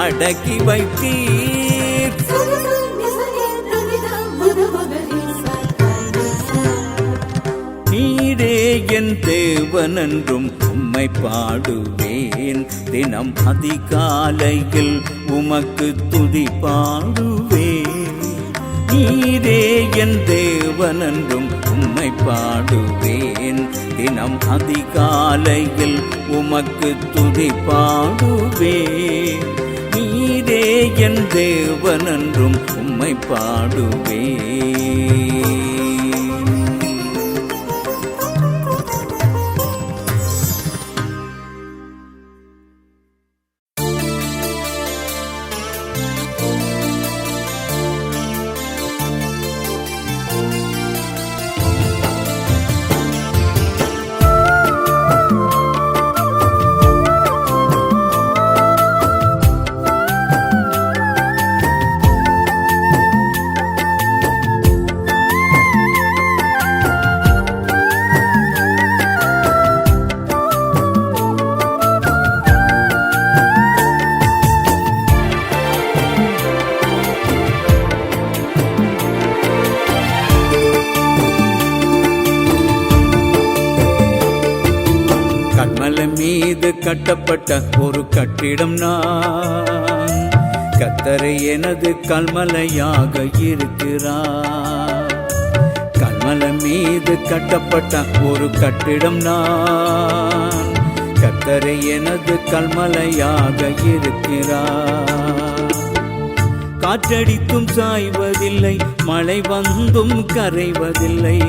அடக்கி வைத்தீர். நீரே என் தேவனென்றும் உம்மை பாடுவேன். தினம் அதிகாலையில் உமக்கு துதி பாடுவேன். நீரே என் தேவனென்றும் உம்மை பாடுவேன். தினம் அதிகாலையில் உமக்கு துதி பாடுவேன். நீரே என் தேவனென்றும் உம்மை பாடுவேன். கண்மலை மீது கட்டப்பட்ட ஒரு கட்டிடம் நான், கர்த்தரை எனது கல்மலையாக இருக்கிறார். கண்மலை மீது கட்டப்பட்ட ஒரு கட்டிடம் நான், கர்த்தரை எனது கல்மலையாக இருக்கிறார். காற்றடித்தும் சாய்வதில்லை, மழை வந்தும் கரைவதில்லை.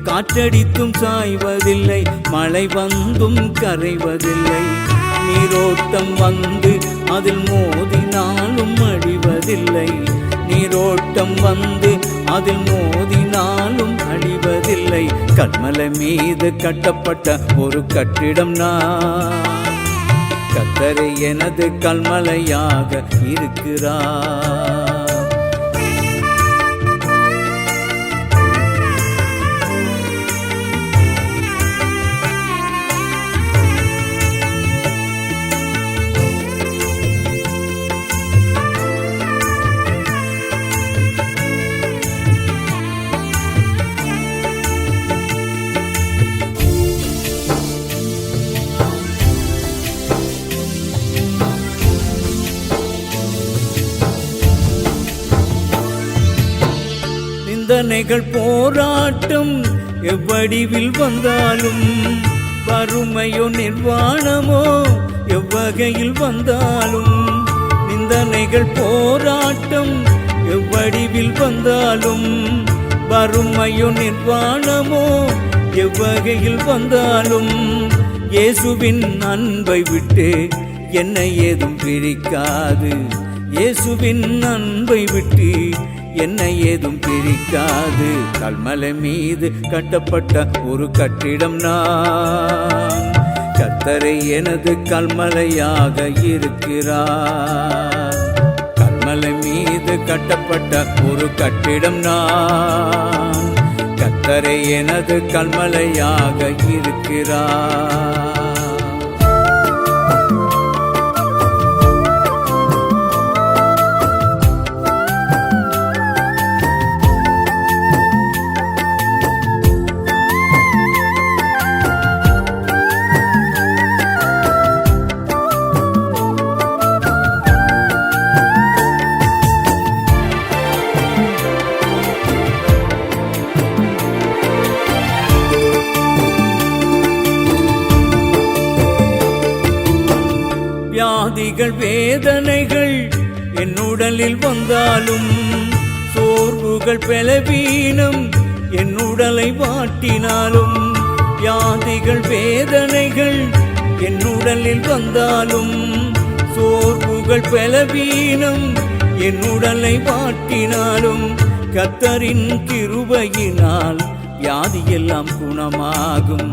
காற்றடித்தும் சாய்வதில்லை, மழை வந்தும் கரைவதில்லை. நீரோட்டம் வந்து அதில் மோதினாலும் அழிவதில்லை. நீரோட்டம் வந்து அதில் மோதினாலும் அழிவதில்லை. கண்மலை மீது கட்டப்பட்ட ஒரு கட்டிடம் நான், கர்த்தரை எனது கல்மலையாக இருக்கிறார். நிந்தனைகள் போராட்டம் எவ்வடிவில் வந்தாலும், வறுமையோ நிர்வாணமோ எவ்வகையில் வந்தாலும், நிந்தனைகள் போராட்டம் எவ்வடிவில் வந்தாலும், வறுமையோ நிர்வாணமோ எவ்வகையில் வந்தாலும், இயேசுவின் அன்பை விட்டு என்னை ஏதும் பிரிக்காது. இயேசுவின் அன்பை விட்டு என்னை ஏதும் பிரிக்காது. கல்மலை மீது கட்டப்பட்ட ஒரு கட்டிடம் நான், கர்த்தரை எனது கல்மலையாக இருக்கிறார். கல்மலை மீது கட்டப்பட்ட ஒரு கட்டிடம் நான், கர்த்தரே எனது கல்மலையாக இருக்கிறார். வியாதிகள் வேதனைகள் என் உடலில் வந்தாலும், சோர்வுகள் பலவீனம் என் உடலை வாட்டினாலும், வியாதிகள் வேதனைகள் என் உடலில் வந்தாலும், சோர்வுகள் பலவீனம் என் உடலை வாட்டினாலும், கர்த்தரின் கிருபையினால் வியாதியெல்லாம் குணமாகும்.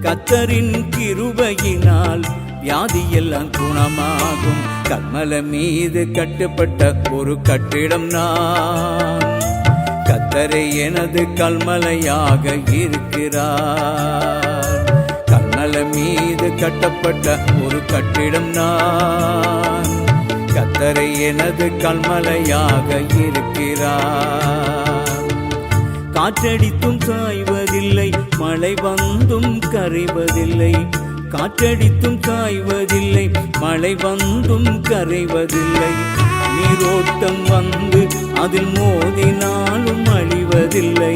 கர்த்தரின் கிருபையினால் வியாதியெல்லாம் குணமாகும். கல்மல மீது கட்டுப்பட்ட ஒரு கட்டிடம் நான், கர்த்தரே எனது கல்மலையாக இருக்கிறார். கல்மல மீது கட்டப்பட்ட ஒரு கட்டிடம் நான், கர்த்தரே எனது கல்மலையாக இருக்கிறார். காற்றடித்தும் சாய்வதில்லை, மழை வந்தும் கரைவதில்லை. காற்றடித்தும் காய்வதில்லை, மழை வந்தும் கரைவதில்லை. நீரோட்டம் வந்து அதில் மோதினாலும் அழிவதில்லை.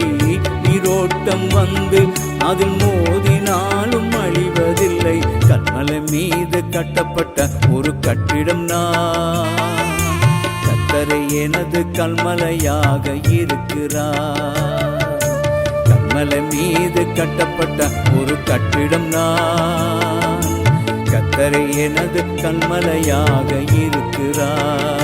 நீரோட்டம் வந்து அதில் மோதினாலும் அழிவதில்லை. கல்மல மீது கட்டப்பட்ட ஒரு கட்டிடம் நான், கர்த்தரே எனது கல்மலையாக இருக்கிறார். கல்மல மீது கட்டப்பட்ட ஒரு கட்டிடம் நான், கர்த்தரே எனது கல்மலையாக இருக்கிறார்.